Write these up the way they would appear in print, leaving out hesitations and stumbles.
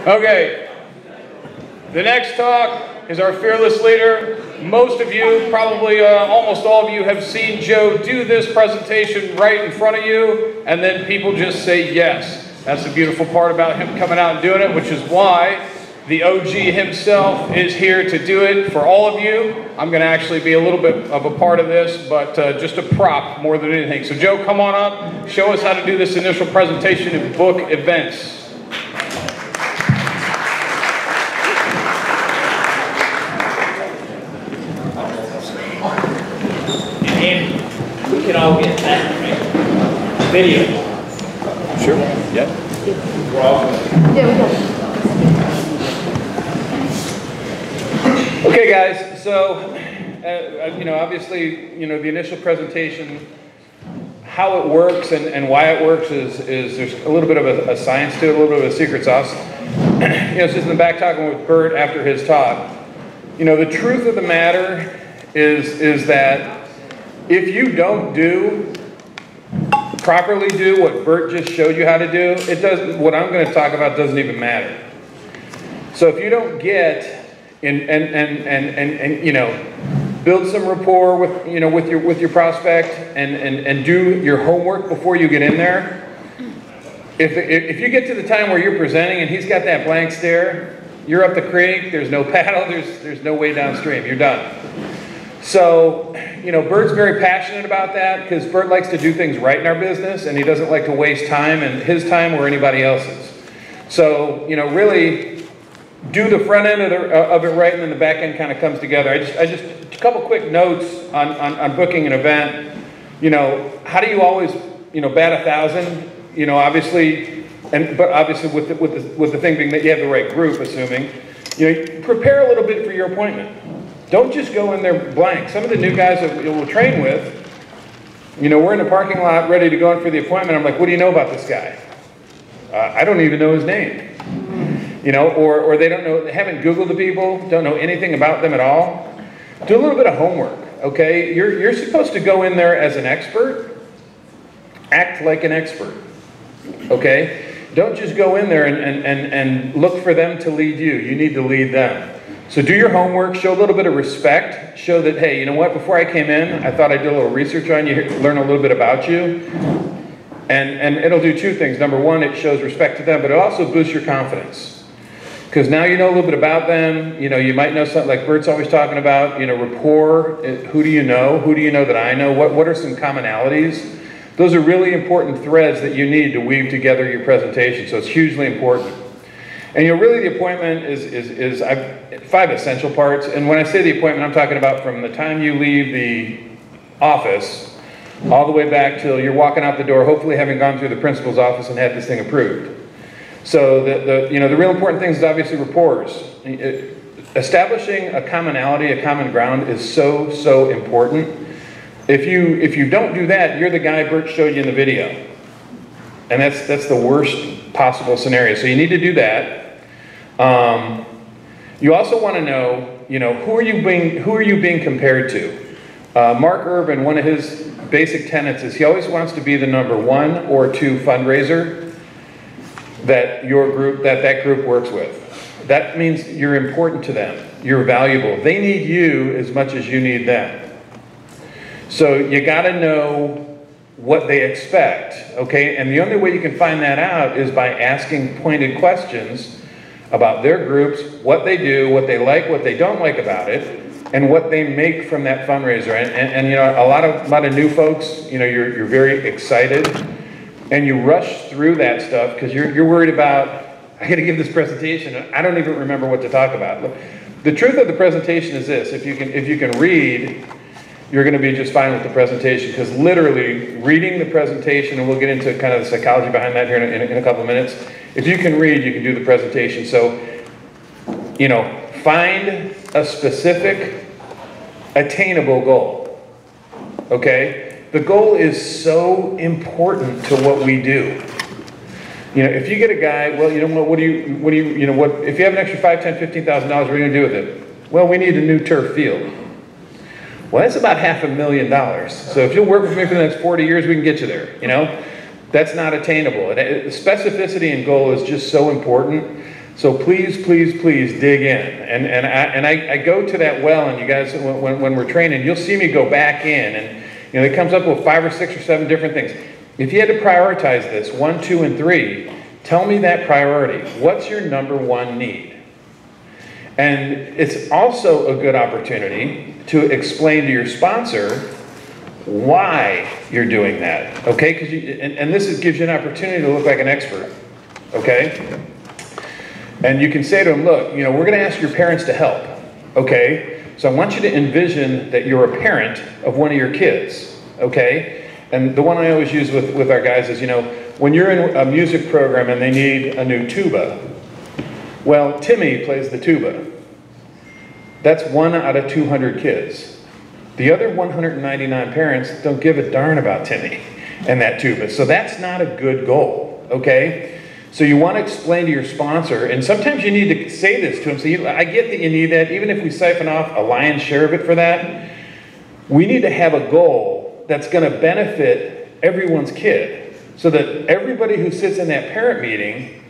Okay, the next talk is our fearless leader. Most of you, probably almost all of you, have seen Joe do this presentation right in front of you, and then people just say yes. That's the beautiful part about him coming out and doing it, which is why the OG himself is here to do it for all of you. I'm going to actually be a little bit of a part of this, but just a prop more than anything. So Joe, come on up, show us how to do this initial presentation in book events. And we can all get that, right? Video. Sure. Yeah. We're all good. Yeah, we got it. Okay, guys. So, obviously, the initial presentation, how it works and why it works is there's a little bit of a science to it, a little bit of a secret sauce. Just in the back talking with Bert after his talk. The truth of the matter is that if you don't properly do what Bert just showed you how to do, what I'm going to talk about doesn't even matter. So if you don't get and build some rapport with your prospect and do your homework before you get in there, if you get to the time where you're presenting and he's got that blank stare, you're up the creek, there's no paddle, there's no way downstream, you're done. So, Bert's very passionate about that because Bert likes to do things right in our business and he doesn't like to waste time, and his time or anybody else's. So, really do the front end of it right, and then the back end kind of comes together. I just a couple quick notes on booking an event. How do you always, bat 1,000? Obviously, but obviously with the thing being that you have the right group, assuming, prepare a little bit for your appointment. Don't just go in there blank. Some of the new guys that we'll train with, we're in the parking lot ready to go in for the appointment. I'm like, what do you know about this guy? I don't even know his name. Or they don't know, they haven't Googled the people, don't know anything about them at all. Do a little bit of homework, okay? You're supposed to go in there as an expert. Act like an expert, okay? Don't just go in there and look for them to lead you. You need to lead them. So do your homework, show a little bit of respect, show that, hey, before I came in, I thought I'd do a little research on you, learn a little bit about you. And it'll do two things. Number one, it shows respect to them, but it also boosts your confidence. Because now you know a little bit about them, you might know something like Bert's always talking about, rapport, who do you know? Who do you know that I know? What are some commonalities? Those are really important threads that you need to weave together your presentation, so it's hugely important. And really the appointment is 5 essential parts. And when I say the appointment, I'm talking about from the time you leave the office all the way back till you're walking out the door, hopefully having gone through the principal's office and had this thing approved. So the real important thing is obviously rapport. Establishing a commonality, a common ground is so important. If you don't do that, you're the guy Bert showed you in the video. And that's the worst possible scenario. So you need to do that. You also want to know, who are you being compared to? Mark Urban, one of his basic tenets is he always wants to be the number 1 or 2 fundraiser that that group works with. That means you're important to them. You're valuable. They need you as much as you need them. So you got to know what they expect, okay? And the only way you can find that out is by asking pointed questions about their groups, what they do, what they like, what they don't like about it, and what they make from that fundraiser. And a lot of new folks, you're very excited, and you rush through that stuff because you're worried about, I got to give this presentation, and I don't even remember what to talk about. Look, the truth of the presentation is this: if you can read, you're going to be just fine with the presentation, because literally reading the presentation, and we'll get into kind of the psychology behind that here in a couple of minutes. If you can read, you can do the presentation. So, find a specific, attainable goal, okay? The goal is so important to what we do. If you get a guy, well, if you have an extra $5,000, $10,000, $15,000, what are you going to do with it? Well, we need a new turf field. Well, that's about $500,000. So if you'll work with me for the next 40 years, we can get you there, That's not attainable. Specificity and goal is just so important. So please, please, please dig in. And I go to that well, and you guys, when we're training, you'll see me go back in, and it comes up with 5 or 6 or 7 different things. If you had to prioritize this, 1, 2, and 3, tell me that priority. What's your number 1 need? And it's also a good opportunity to explain to your sponsor why you're doing that, okay? And this gives you an opportunity to look like an expert, okay? And you can say to them, look, we're going to ask your parents to help, okay? So I want you to envision that you're a parent of one of your kids, okay? And the one I always use with our guys is, when you're in a music program and they need a new tuba, well, Timmy plays the tuba. That's 1 out of 200 kids. The other 199 parents don't give a darn about Timmy and that tuba. So that's not a good goal, okay? So you want to explain to your sponsor, and sometimes you need to say this to them. So I get that you need that. Even if we siphon off a lion's share of it for that, we need to have a goal that's going to benefit everyone's kid, so that everybody who sits in that parent meeting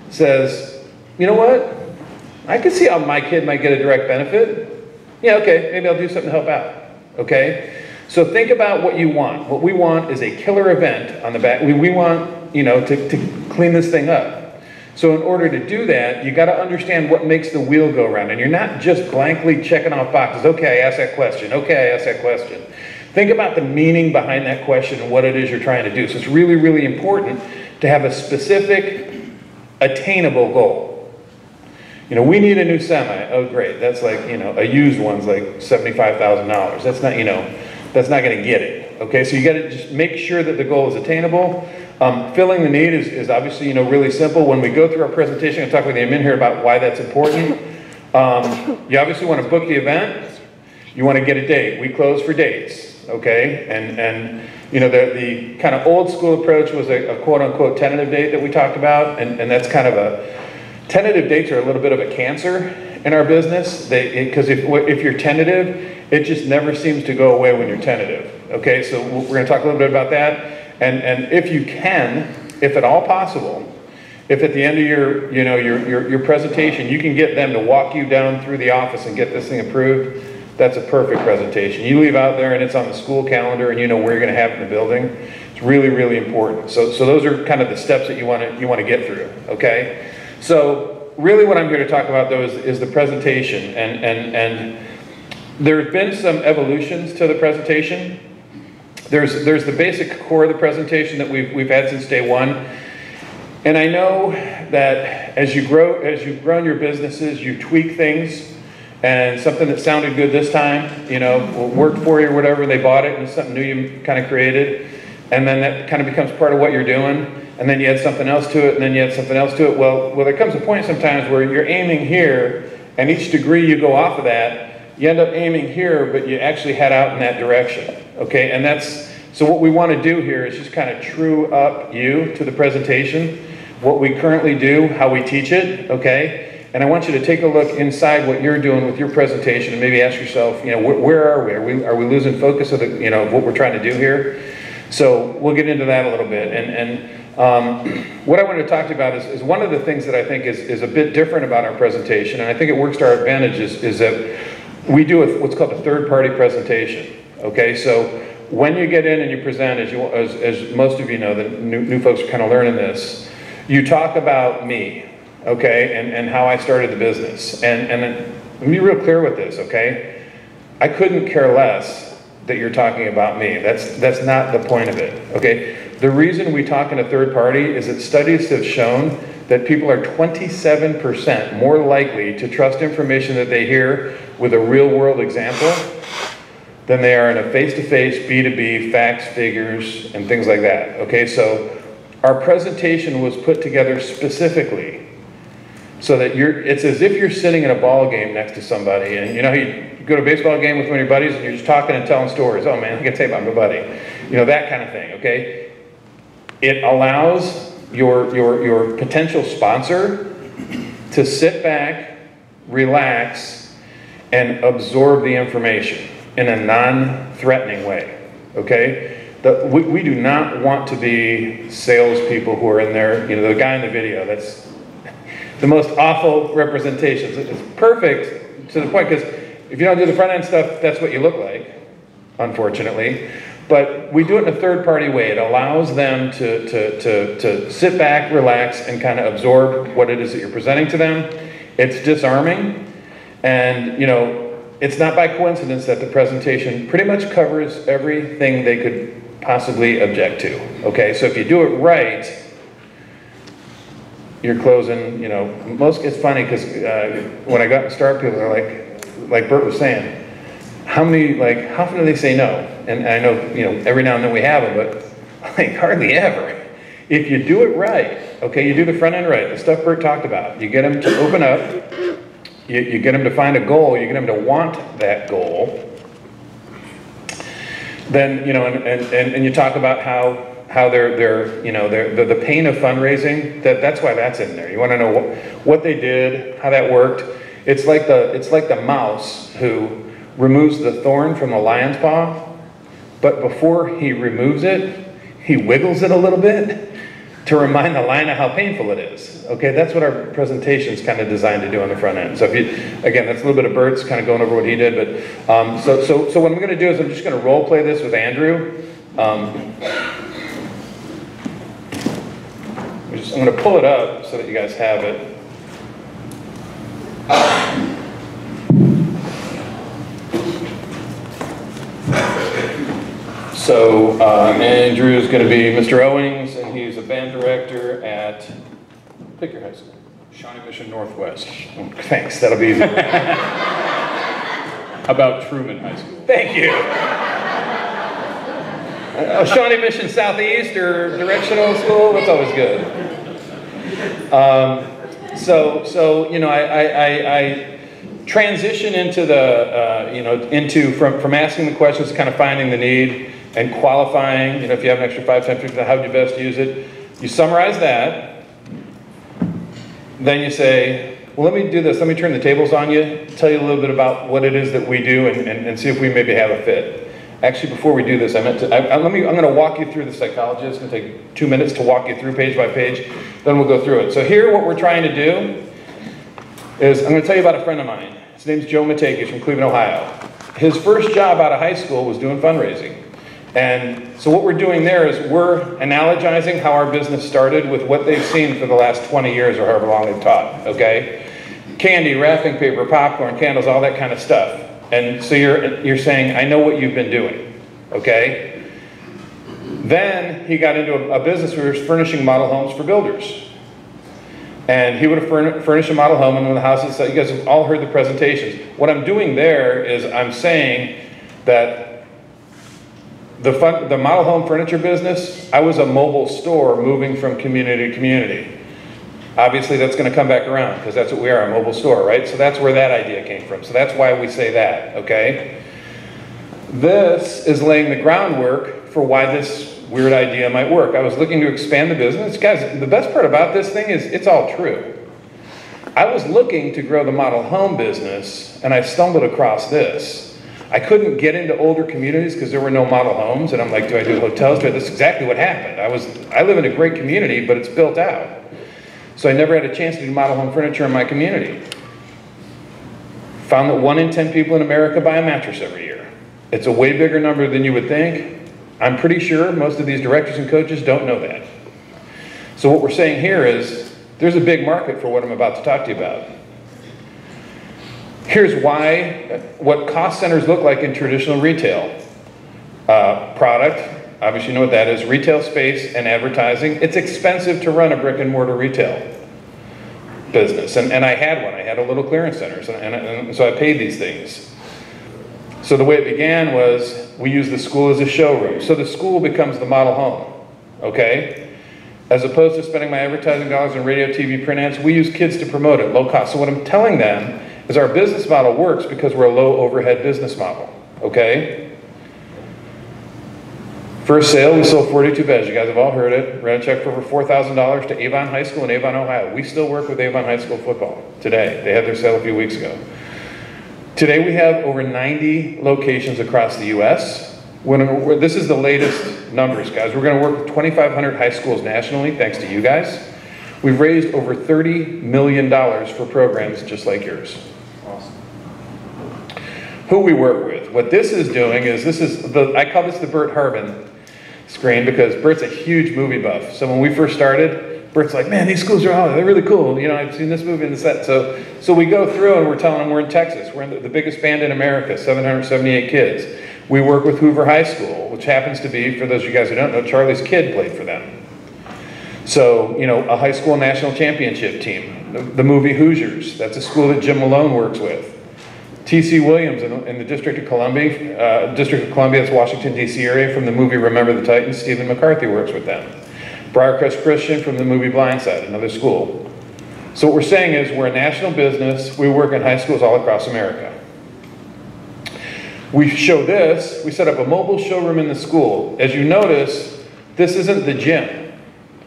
says, you know what? I can see how my kid might get a direct benefit. Yeah, okay, maybe I'll do something to help out, okay? So think about what you want. What we want is a killer event on the back. We want, to clean this thing up. So in order to do that, you got to understand what makes the wheel go around. And you're not just blankly checking off boxes. Okay, I asked that question. Okay, I asked that question. Think about the meaning behind that question and what it is you're trying to do. So it's really, really important to have a specific, attainable goal. We need a new semi. Oh, great. That's like, a used one's like $75,000. That's not, that's not going to get it. Okay, so you got to just make sure that the goal is attainable. Filling the need is obviously, really simple. When we go through our presentation, I'll talk with the admin here about why that's important. You obviously want to book the event. You want to get a date. We close for dates, okay? And the kind of old school approach was a quote-unquote tentative date that we talked about, and that's kind of tentative dates are a little bit of a cancer in our business, because if you're tentative, it just never seems to go away when you're tentative, okay? So we're going to talk a little bit about that. And if you can, if at all possible, if at the end of your presentation you can get them to walk you down through the office and get this thing approved, that's a perfect presentation. You leave out there and it's on the school calendar and you know where you're going to have it in the building. It's really, really important. So those are kind of the steps that you want to get through, okay? So really what I'm here to talk about though is the presentation, and there have been some evolutions to the presentation. There's the basic core of the presentation that we've had since day one. And I know that as you've grown your businesses, you tweak things, and something that sounded good this time, worked for you or whatever, they bought it and it's something new you kind of created, and then that kind of becomes part of what you're doing, and then you add something else to it, and then you add something else to it. Well, there comes a point sometimes where you're aiming here, and each degree you go off of that, you end up aiming here, but you actually head out in that direction, okay? And so what we want to do here is just kind of true up you to the presentation, what we currently do, how we teach it, okay? And I want you to take a look inside what you're doing with your presentation and maybe ask yourself, where are we? Are we losing focus of what we're trying to do here? So we'll get into that a little bit. And what I wanted to talk to you about is one of the things that I think is a bit different about our presentation, and I think it works to our advantage, is that we do what's called a third-party presentation. Okay, so when you get in and you present, as most of you know, the new folks are kind of learning this, you talk about me, okay, and how I started the business. And let me be real clear with this, okay? I couldn't care less that you're talking about me. That's not the point of it, okay? The reason we talk in a third party is that studies have shown that people are 27% more likely to trust information that they hear with a real-world example than they are in a face-to-face, B2B, facts, figures, and things like that, okay? So our presentation was put together specifically so that it's as if you're sitting in a ball game next to somebody, and you go to a baseball game with one of your buddies and you're just talking and telling stories. Oh man, I can tell you about my buddy. That kind of thing, okay? It allows your potential sponsor to sit back, relax, and absorb the information in a non-threatening way, okay? We do not want to be salespeople who are in there, the guy in the video, the most awful representations. It's perfect to the point, because if you don't do the front end stuff, that's what you look like, unfortunately. But we do it in a third-party way. It allows them to sit back, relax, and kind of absorb what it is that you're presenting to them. It's disarming, and you know, it's not by coincidence that the presentation pretty much covers everything they could possibly object to. Okay, so if you do it right, you're closing. You know, it's funny because when I got to start, people are like Bert was saying, how often do they say no? And I know, you know, every now and then we have them, but like hardly ever. If you do it right, okay, you do the front end right, the stuff Bert talked about, you get them to open up, you get them to find a goal, you get them to want that goal, then, you know, and you talk about how they're you know, the pain of fundraising, that's why that's in there. You want to know what they did, how that worked. It's like the mouse who removes the thorn from the lion's paw, but before he removes it, he wiggles it a little bit to remind the lion of how painful it is. Okay, that's what our presentation is kind of designed to do on the front end. So if you, again, that's a little bit of Bert's kind of going over what he did, but so what I'm going to do is I'm just going to role play this with Andrew. I'm going to pull it up so that you guys have it. So Andrew is going to be Mr. Owings, and he's a band director at, pick your high school, Shawnee Mission Northwest. Thanks, that'll be easy. How about Truman High School? Thank you. Shawnee Mission Southeast or Directional School, that's always good. So you know, I transition into the, you know, from asking the questions to kind of finding the need and qualifying. You know, if you have an extra 5, 10, 15, how do you best use it? You summarize that. Then you say, well, let me do this. Let me turn the tables on you, tell you a little bit about what it is that we do, and see if we maybe have a fit. Actually, before we do this, I'm going to walk you through the psychology. It's going to take 2 minutes to walk you through page by page. Then we'll go through it. So here, what we're trying to do is I'm going to tell you about a friend of mine. His name's Joe Matejka. He's from Cleveland, Ohio. His first job out of high school was doing fundraising. And so what we're doing there is we're analogizing how our business started with what they've seen for the last 20 years or however long they've taught, okay? Candy, wrapping paper, popcorn, candles, all that kind of stuff. And so you're saying, I know what you've been doing, okay? Then he got into a business where he was furnishing model homes for builders. And he would have furnished a model home, and when the house is set, you guys have all heard the presentations. What I'm doing there is I'm saying that the model home furniture business, I was a mobile store moving from community to community. Obviously that's going to come back around because that's what we are, a mobile store, right? So that's where that idea came from. So that's why we say that, okay? This is laying the groundwork for why this weird idea might work. I was looking to expand the business. Guys, the best part about this thing is it's all true. I was looking to grow the model home business, and I stumbled across this. I couldn't get into older communities because there were no model homes, and I'm like, do I do hotels? That's exactly what happened. I live in a great community, but it's built out. So I never had a chance to do model home furniture in my community. Found that 1 in 10 people in America buy a mattress every year. It's a way bigger number than you would think. I'm pretty sure most of these directors and coaches don't know that. So what we're saying here is there's a big market for what I'm about to talk to you about. Here's why, what cost centers look like in traditional retail. Product, obviously you know what that is, retail space and advertising. It's expensive to run a brick and mortar retail business. And I had one, I had a little clearance center, and so I paid these things. So the way it began was we used the school as a showroom. So the school becomes the model home, okay? As opposed to spending my advertising dollars on radio, TV, print ads, we use kids to promote it, low cost. So what I'm telling them is our business model works because we're a low overhead business model, okay? First sale, we sold 42 beds. You guys have all heard it. Ran a check for over $4,000 to Avon High School in Avon, Ohio. We still work with Avon High School football today. They had their sale a few weeks ago. Today we have over 90 locations across the U.S. This is the latest numbers, guys. We're going to work with 2,500 high schools nationally, thanks to you guys. We've raised over $30 million for programs just like yours. Awesome. Who we work with. What this is doing is, I call this the Bert Harbin screen because Bert's a huge movie buff. So when we first started, Bert's like, man, these schools they're really cool. You know, I've seen this movie and that. So we go through and we're telling them we're in Texas. We're in the biggest band in America, 778 kids. We work with Hoover High School, which happens to be, for those of you guys who don't know, Charlie's kid played for them. So, you know, a high school national championship team. The movie Hoosiers, that's a school that Jim Malone works with. T.C. Williams in the District of Columbia, that's Washington, D.C. area, from the movie Remember the Titans, Stephen McCarthy works with them. Briarcrest Christian from the movie Blindside, another school. So what we're saying is we're a national business. We work in high schools all across America. We show this. We set up a mobile showroom in the school. As you notice, this isn't the gym.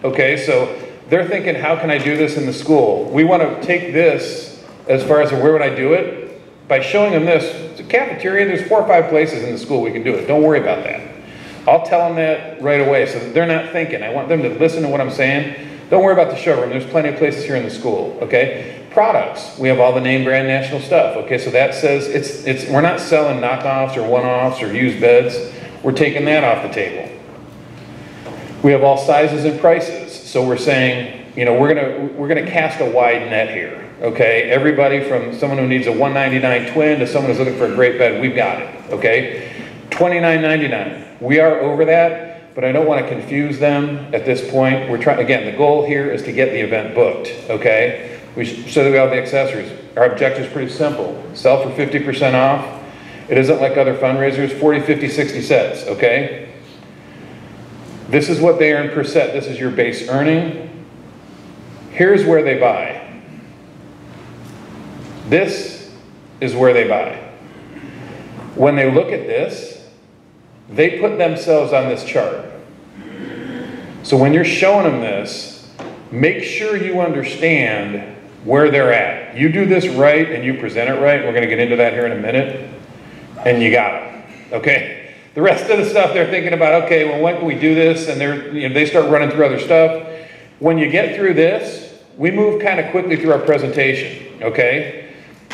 Okay, so they're thinking, how can I do this in the school? We want to take this as far as where would I do it? By showing them this. It's a cafeteria. There's 4 or 5 places in the school we can do it. Don't worry about that. I'll tell them that right away so that they're not thinking. I want them to listen to what I'm saying. Don't worry about the showroom. There's plenty of places here in the school, okay? Products. We have all the name brand national stuff, okay? So that says we're not selling knockoffs or one-offs or used beds. We're taking that off the table. We have all sizes and prices. So we're saying, you know, we're gonna cast a wide net here, okay? Everybody from someone who needs a $199 twin to someone who's looking for a great bed, we've got it, okay? $29.99. We are over that, but I don't want to confuse them at this point. We're trying, again, the goal here is to get the event booked, okay? So that we have the accessories. Our objective is pretty simple. Sell for 50% off. It isn't like other fundraisers, 40, 50, 60 sets, okay? This is what they earn per set. This is your base earning. Here's where they buy. This is where they buy. When they look at this, they put themselves on this chart. So when you're showing them this, make sure you understand where they're at. You do this right and you present it right. We're going to get into that here in a minute. And you got it. Okay? The rest of the stuff they're thinking about, okay, well, when can we do this? And they start running through other stuff. When you get through this, we move kind of quickly through our presentation. Okay?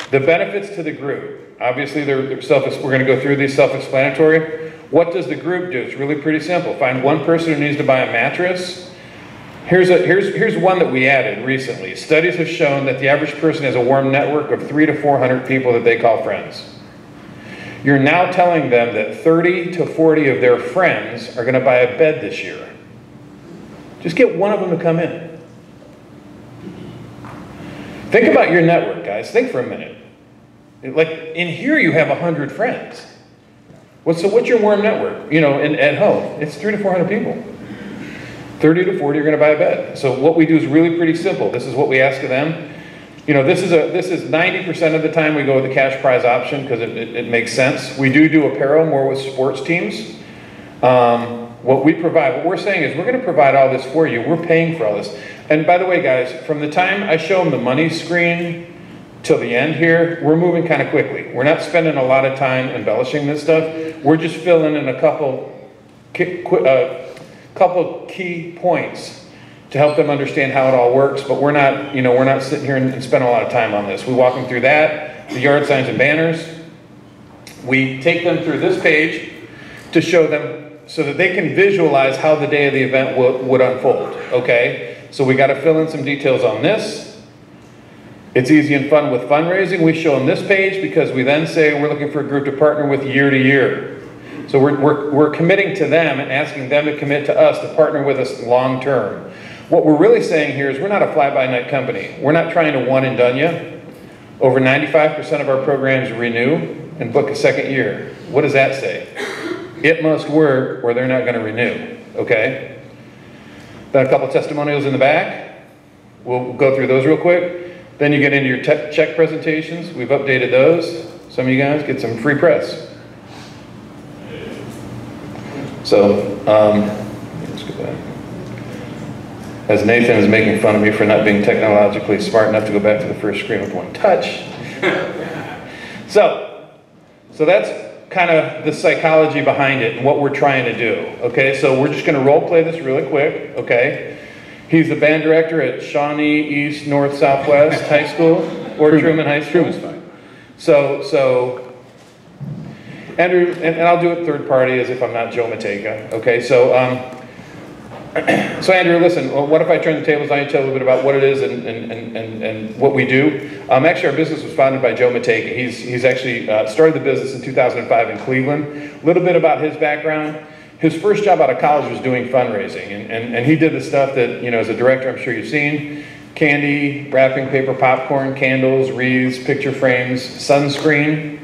The benefits to the group. Obviously, we're going to go through these self-explanatory. What does the group do? It's really pretty simple. Find one person who needs to buy a mattress. Here's one that we added recently. Studies have shown that the average person has a warm network of 300 to 400 people that they call friends. You're now telling them that 30 to 40 of their friends are going to buy a bed this year. Just get one of them to come in. Think about your network, guys. Think for a minute. Like, in here you have 100 friends. So what's your warm network? You know, at home, it's 300 to 400 people. 30 to 40 are going to buy a bed. So what we do is really pretty simple. This is what we ask of them. You know, this is 90% of the time we go with the cash prize option because it makes sense. We do apparel more with sports teams. What we're saying is we're going to provide all this for you. We're paying for all this. And by the way, guys, from the time I show them the money screen till the end here, we're moving kind of quickly. We're not spending a lot of time embellishing this stuff. We're just filling in a couple key points to help them understand how it all works, but we're not sitting here and spending a lot of time on this. We walk them through that, the yard signs and banners. We take them through this page to show them so that they can visualize how the day of the event would unfold, okay? So we got to fill in some details on this. It's easy and fun with fundraising. We show them this page because we then say we're looking for a group to partner with year to year. So we're committing to them and asking them to commit to us to partner with us long term. What we're really saying here is we're not a fly-by-night company. We're not trying to one and done you. Over 95% of our programs renew and book a second year. What does that say? It must work or they're not going to renew, okay? Then a couple testimonials in the back. We'll go through those real quick. Then you get into your check presentations. We've updated those. Some of you guys get some free press. So, let's go back. As Nathan is making fun of me for not being technologically smart enough to go back to the first screen with one touch. So that's kind of the psychology behind it and what we're trying to do. Okay, so we're just going to role play this really quick. Okay, He's the band director at Shawnee East North Southwest High School, or Truman High School. Truman's fine. So Andrew, and I'll do it third party as if I'm not Joe Matejka. Okay, so Andrew, listen, what if I turn the tables on you, tell you a little bit about what it is and what we do? Actually, our business was founded by Joe Matejka. He's actually started the business in 2005 in Cleveland. A little bit about his background. His first job out of college was doing fundraising, and he did the stuff that, as a director, I'm sure you've seen: candy, wrapping paper, popcorn, candles, wreaths, picture frames, sunscreen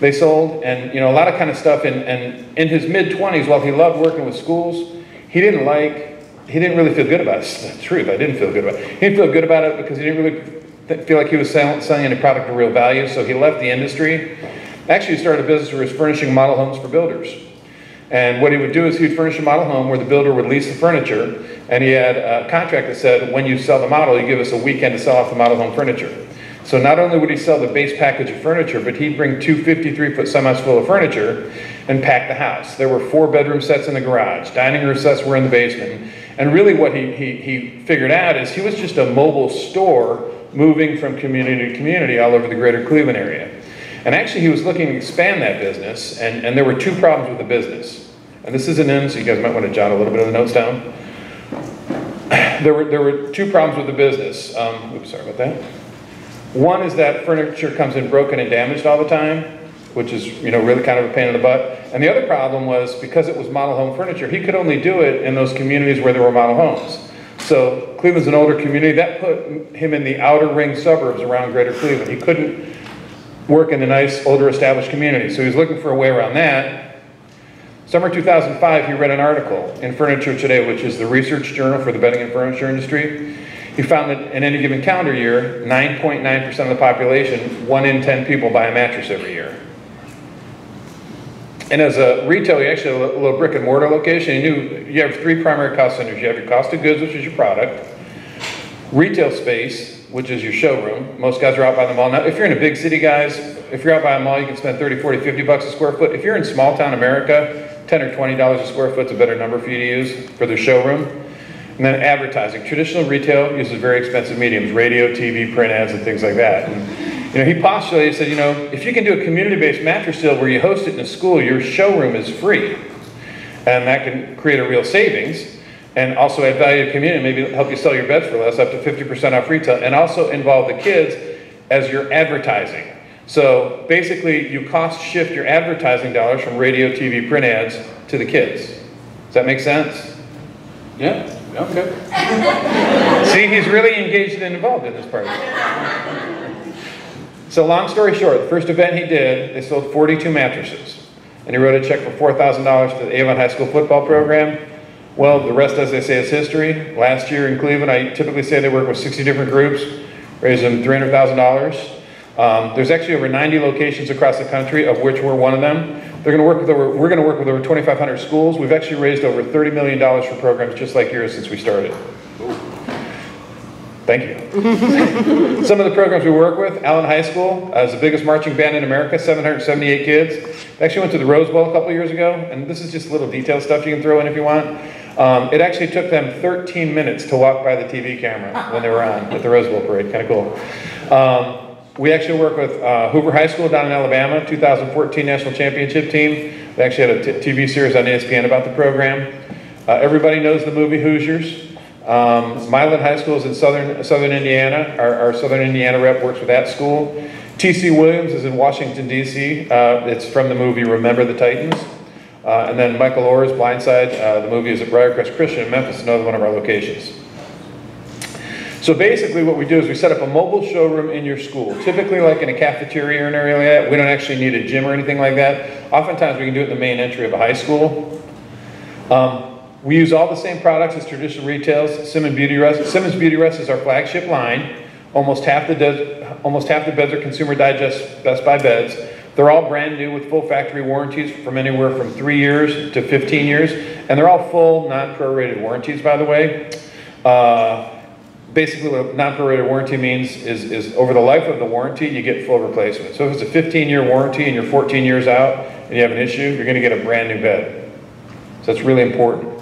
they sold, and a lot of kind of stuff. And in his mid-20s, while he loved working with schools, he didn't really feel good about it. It's the truth, I didn't feel good about it. He didn't feel good about it because he didn't really feel like he was selling any product of real value, so he left the industry. Actually, he started a business where he was furnishing model homes for builders. And what he would do is he'd furnish a model home where the builder would lease the furniture, and he had a contract that said, when you sell the model, you give us a weekend to sell off the model home furniture. So not only would he sell the base package of furniture, but he'd bring 2 53-foot semis full of furniture and pack the house. There were 4-bedroom sets in the garage, dining room sets were in the basement. And really what he figured out is he was just a mobile store moving from community to community all over the greater Cleveland area. And actually he was looking to expand that business, and there were 2 problems with the business. And this isn't in, so you guys might want to jot a little bit of the notes down. There were 2 problems with the business. Oops, sorry about that. One is that furniture comes in broken and damaged all the time, which is really kind of a pain in the butt. And the other problem was, because it was model home furniture, he could only do it in those communities where there were model homes. So Cleveland's an older community. That put him in the outer ring suburbs around greater Cleveland. He couldn't work in the nice, older, established community. So he was looking for a way around that. Summer 2005, he read an article in Furniture Today, which is the research journal for the bedding and furniture industry. He found that in any given calendar year, 9.9% of the population, 1 in 10 people, buy a mattress every year. And as a retailer, you actually have a little brick and mortar location. You have 3 primary cost centers. You have your cost of goods, which is your product; retail space, which is your showroom. Most guys are out by the mall. Now, if you're in a big city, guys, if you're out by a mall, you can spend 30, 40, 50 bucks a square foot. If you're in small town America, $10 or $20 a square foot is a better number for you to use for the showroom. And then advertising. Traditional retail uses very expensive mediums: radio, TV, print ads, and things like that. And, he postulated, he said, if you can do a community-based mattress sale where you host it in a school, your showroom is free. And that can create a real savings, and also add value to the community, maybe help you sell your beds for less, up to 50% off retail, and also involve the kids as your advertising. So basically, you cost shift your advertising dollars from radio, TV, print ads to the kids. Does that make sense? Yeah? Okay. See, he's really engaged and involved in this part. So long story short, the first event he did, they sold 42 mattresses. And he wrote a check for $4,000 to the Avon High School football program. Well, the rest, as they say, is history. Last year in Cleveland, I typically say they work with 60 different groups, raised them $300,000. There's actually over 90 locations across the country, of which we're one of them. We're going to work with over 2,500 schools. We've actually raised over $30 million for programs just like yours since we started. Thank you. Some of the programs we work with: Allen High School is the biggest marching band in America, 778 kids. They actually went to the Rose Bowl a couple years ago, and this is just little detail stuff you can throw in if you want. It actually took them 13 minutes to walk by the TV camera when they were on at the Rose Bowl parade. Kind of cool. We actually work with Hoover High School down in Alabama, 2014 National Championship team. They actually had a TV series on ESPN about the program. Everybody knows the movie Hoosiers. Milan High School is in southern Indiana. Our southern Indiana rep works with that school. T.C. Williams is in Washington, D.C. It's from the movie Remember the Titans. And then Michael Orr's Blindside, the movie is at Briarcrest Christian in Memphis, another one of our locations. So basically what we do is we set up a mobile showroom in your school, typically like in a cafeteria or an area like that. We don't actually need a gym or anything like that. Oftentimes we can do it in the main entry of a high school. We use all the same products as traditional retails. Simmons Beauty Rest is our flagship line. Almost half the beds are Consumer Digest Best Buy beds. They're all brand new with full factory warranties from anywhere from 3 years to 15 years. And they're all full, non-prorated warranties, by the way. Basically what a non-prorated warranty means is over the life of the warranty, you get full replacement. So if it's a 15-year warranty and you're 14 years out and you have an issue, you're going to get a brand new bed. So that's really important.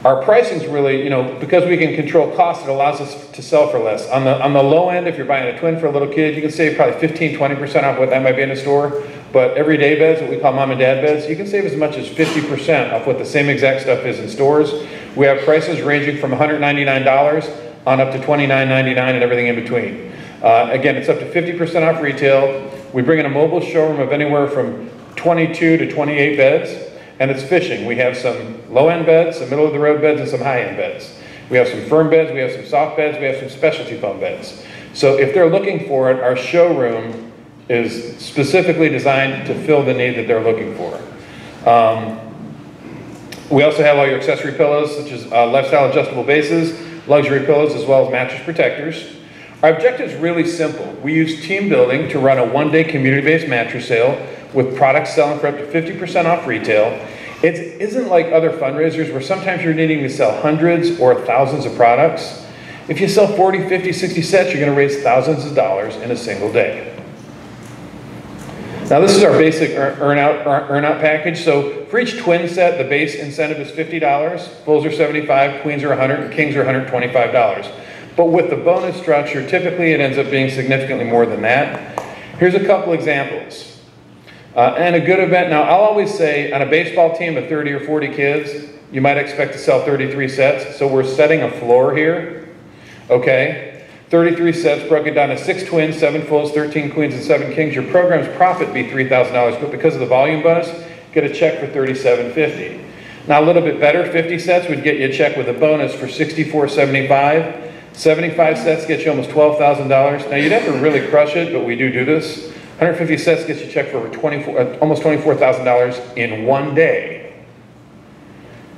Our pricing's really, you know, because we can control cost, it allows us to sell for less. On the low end, if you're buying a twin for a little kid, you can save probably 15–20% off what that might be in a store. But everyday beds, what we call mom and dad beds, you can save as much as 50% off what the same exact stuff is in stores. We have prices ranging from $199 on up to $29.99 and everything in between. Again, it's up to 50% off retail. We bring in a mobile showroom of anywhere from 22 to 28 beds. And it's fishing. We have some low-end beds, some middle-of-the-road beds, and some high-end beds. We have some firm beds, we have some soft beds, we have some specialty foam beds. So if they're looking for it, our showroom is specifically designed to fill the need that they're looking for. We also have all your accessory pillows, such as lifestyle adjustable bases, luxury pillows, as well as mattress protectors. Our objective is really simple. We use team building to run a one-day community-based mattress sale with products selling for up to 50% off retail. It isn't like other fundraisers where sometimes you're needing to sell hundreds or thousands of products. If you sell 40, 50, 60 sets, you're going to raise thousands of dollars in a single day. Now this is our basic earn-out package. So for each twin set, the base incentive is $50, fulls are $75, queens are $100, and kings are $125. But with the bonus structure, typically it ends up being significantly more than that. Here's a couple examples. And a good event, now I'll always say on a baseball team of 30 or 40 kids, you might expect to sell 33 sets. So we're setting a floor here, okay? 33 sets broken down to 6 twins, 7 fulls, 13 queens, and 7 kings. Your program's profit would be $3,000, but because of the volume bonus, get a check for $37.50. Now a little bit better, 50 sets would get you a check with a bonus for $64.75. 75 sets gets you almost $12,000. Now you'd have to really crush it, but we do this. 150 sets gets you a check for over almost $24,000 in one day.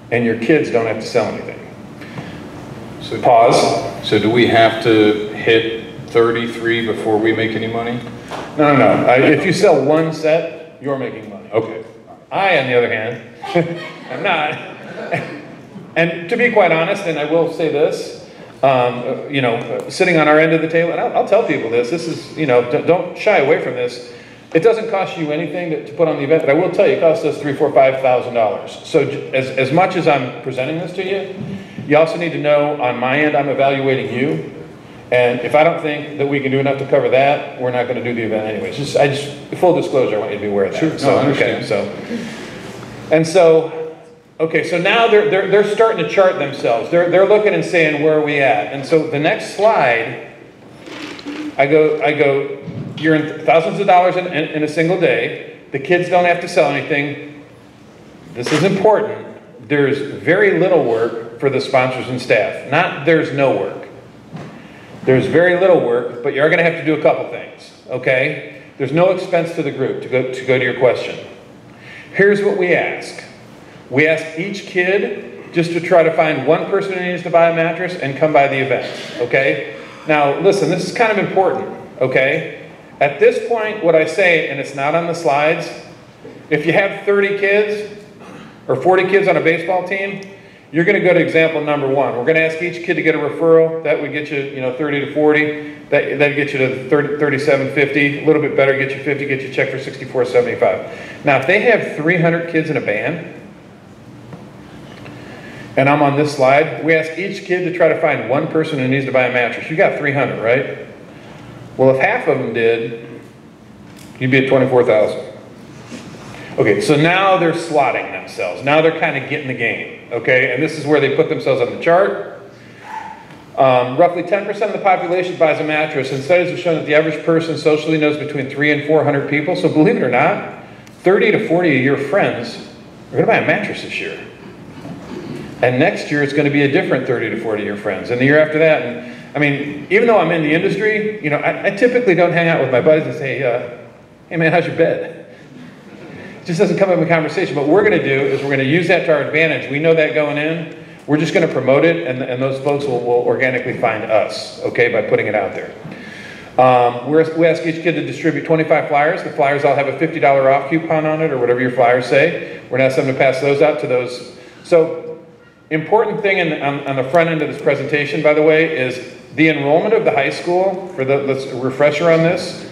And your kids don't have to sell anything. So pause. So do we have to hit 33 before we make any money? No, no, no. If you sell one set, you're making money. Okay. I, on the other hand, am not. And to be quite honest, and I will say this, you know, sitting on our end of the table, and I'll tell people this is, you know, don't shy away from this. It doesn't cost you anything to put on the event, but I will tell you, it costs us $3,000, $4,000, $5,000. So as much as I'm presenting this to you, you also need to know on my end, I'm evaluating you. And if I don't think that we can do enough to cover that, we're not going to do the event anyways. Full disclosure, I want you to be aware of that. Sure, so, no, I understand. Okay, so now they're starting to chart themselves. They're looking and saying, where are we at? And so the next slide, I go, you're in thousands of dollars in a single day. The kids don't have to sell anything. This is important. There's very little work for the sponsors and staff. Not there's no work. There's very little work, but you're going to have to do a couple things, okay? There's no expense to the group, to go to your question. Here's what we ask. We ask each kid just to try to find one person who needs to buy a mattress and come by the event, okay? Now, listen, this is kind of important, okay? At this point, what I say, and it's not on the slides, if you have 30 kids or 40 kids on a baseball team, you're going to go to example number 1. We're going to ask each kid to get a referral. That would get you, 30 to 40. That'd get you to $37.50. A little bit better, get you 50, get you a check for $64.75. Now, if they have 300 kids in a band, and I'm on this slide, we ask each kid to try to find one person who needs to buy a mattress. You got 300, right? Well, if half of them did, you'd be at 24,000. Okay, so now they're slotting themselves. Now they're kind of getting the game, okay? And this is where they put themselves on the chart. Roughly 10% of the population buys a mattress, and studies have shown that the average person socially knows between 300 and 400 people. So believe it or not, 30 to 40 of your friends are going to buy a mattress this year. And next year it's going to be a different 30 to 40 of your friends, and the year after that. And I mean, even though I'm in the industry, I typically don't hang out with my buddies and say, hey man, how's your bed? It just doesn't come up in conversation. But what we're going to do is we're going to use that to our advantage. We know that going in. We're just going to promote it, and those folks will organically find us, okay, by putting it out there. We ask each kid to distribute 25 flyers. The flyers all have a $50 off coupon on it, or whatever your flyers say. We're going to ask them to pass those out to those. So, important thing on the front end of this presentation, by the way, is the enrollment of the high school. Let's refresher on this.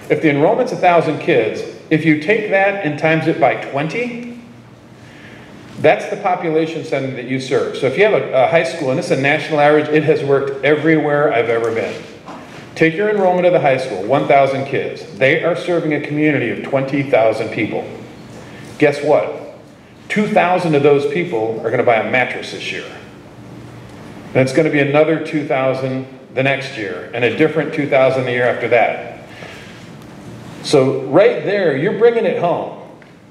If the enrollment's 1,000 kids, if you take that and times it by 20, That's the population center that you serve. So if you have a high school, and this is a national average, it has worked everywhere I've ever been. Take your enrollment of the high school, 1,000 kids. They are serving a community of 20,000 people. Guess what? 2,000 of those people are going to buy a mattress this year. And it's going to be another 2,000 the next year, and a different 2,000 the year after that. So right there, you're bringing it home.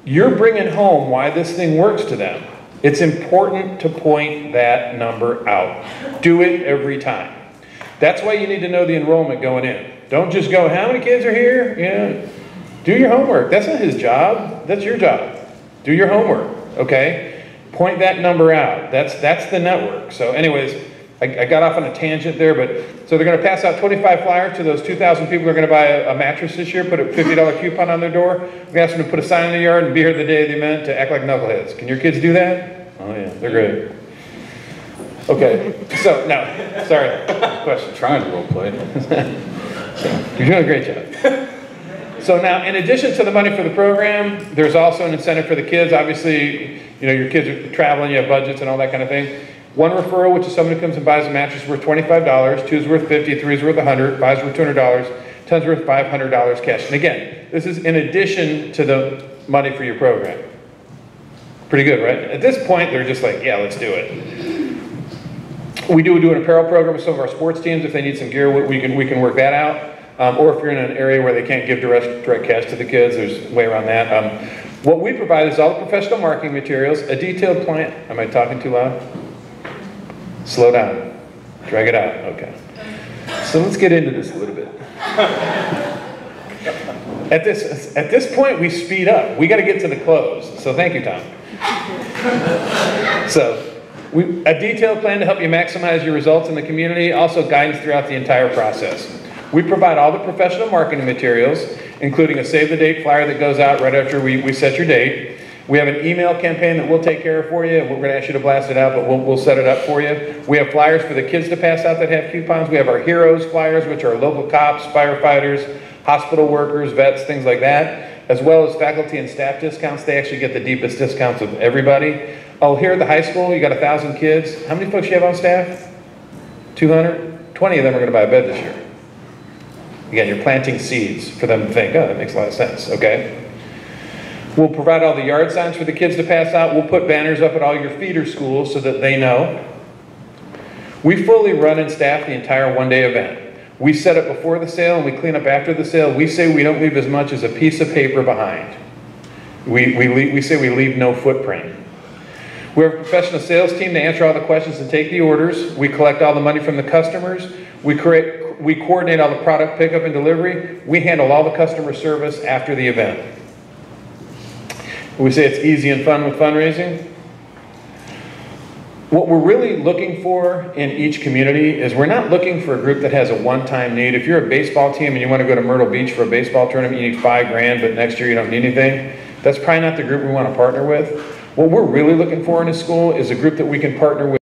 You're bringing home why this thing works to them. It's important to point that number out. Do it every time. That's why you need to know the enrollment going in. Don't just go, how many kids are here? Yeah. Do your homework. That's not his job. That's your job. Do your homework, okay? Point that number out. That's the network. So anyways, I got off on a tangent there, but so they're going to pass out 25 flyers to those 2,000 people who are going to buy a mattress this year, put a $50 coupon on their door. We're going to ask them to put a sign in the yard and be here the day of the event to act like knuckleheads. Can your kids do that? Oh yeah, they're great. Okay, so now, sorry, question. Trying to role play. So, you're doing a great job. So now, in addition to the money for the program, there's also an incentive for the kids. Obviously, you know, your kids are traveling, you have budgets and all that kind of thing. One referral, which is somebody who comes and buys a mattress worth $25, two is worth $50, three is worth $100, five is worth $200, 10 is worth $500 cash. And again, this is in addition to the money for your program. Pretty good, right? At this point, they're just like, yeah, let's do it. We do an apparel program with some of our sports teams. If they need some gear, we can work that out. Or if you're in an area where they can't give direct cash to the kids, there's a way around that. What we provide is all the professional marketing materials, a detailed plan. Am I talking too loud? Slow down. Drag it out. Okay. So let's get into this a little bit. At this point, we speed up. We got to get to the close. So thank you, Tom. So a detailed plan to help you maximize your results in the community, also guidance throughout the entire process. We provide all the professional marketing materials, including a save the date flyer that goes out right after we set your date. We have an email campaign that we'll take care of for you. We're going to ask you to blast it out, but we'll set it up for you. We have flyers for the kids to pass out that have coupons. We have our heroes flyers, which are local cops, firefighters, hospital workers, vets, things like that, as well as faculty and staff discounts. They actually get the deepest discounts of everybody. Oh, here at the high school, you got 1,000 kids. How many folks you have on staff? 200? 20 of them are going to buy a bed this year. Again, you're planting seeds for them to think, oh, that makes a lot of sense, okay? We'll provide all the yard signs for the kids to pass out. We'll put banners up at all your feeder schools so that they know. We fully run and staff the entire one-day event. We set up before the sale and we clean up after the sale. We say we don't leave as much as a piece of paper behind. We say we leave no footprint. We have a professional sales team to answer all the questions and take the orders. We collect all the money from the customers. We coordinate all the product pickup and delivery. We handle all the customer service after the event. We say it's easy and fun with fundraising. What we're really looking for in each community is we're not looking for a group that has a one-time need. If you're a baseball team and you want to go to Myrtle Beach for a baseball tournament, you need $5,000, but next year you don't need anything. That's probably not the group we want to partner with. What we're really looking for in a school is a group that we can partner with